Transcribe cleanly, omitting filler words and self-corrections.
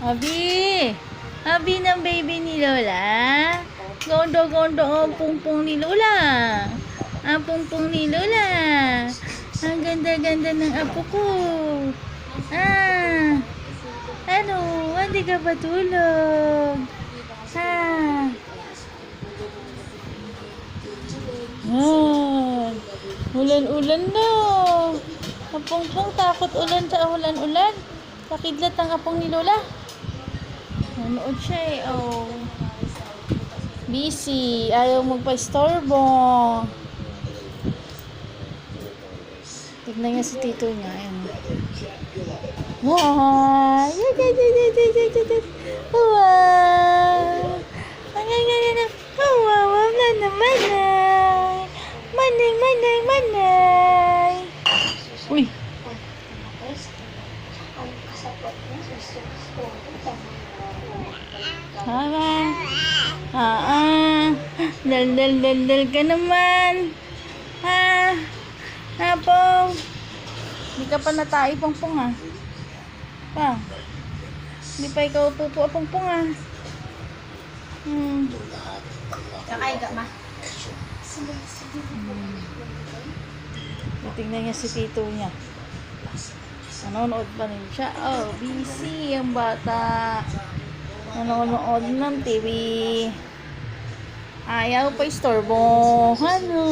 Abi! Abi ng baby ni Lola. Gondo-gondo ang pungpung ni Lola. Ang pungpung ni Lola. Ang ganda-ganda ng apo ko. Ah! Ano? Hindi ka ba tulog? Ah! Ah! Ulan-ulan na. Ang pungpung takot ulan sa ulan-ulan. Sakidlat ang apong ni Lola. Nanood siya eh. Oh. Busy. Ayaw magpa-istorbo. Tignan niya si tito niya. Ayan. Wow! Wow! Ang ganda na. Wow! Wala naman ay. Manay, manay, manay. Uy! Tama. Dal ka naman. Ha? Apong. Hindi ka pa natay, pongpong ha. Pa. Hindi pa ikaw pupo, pongpong ha. Kakay ka ma. Tingnan niya si tito niya. Nanonood pa rin siya. Oh, busy ang bata. Nanonood ng TV. Ayaw pa istorbo. Ano?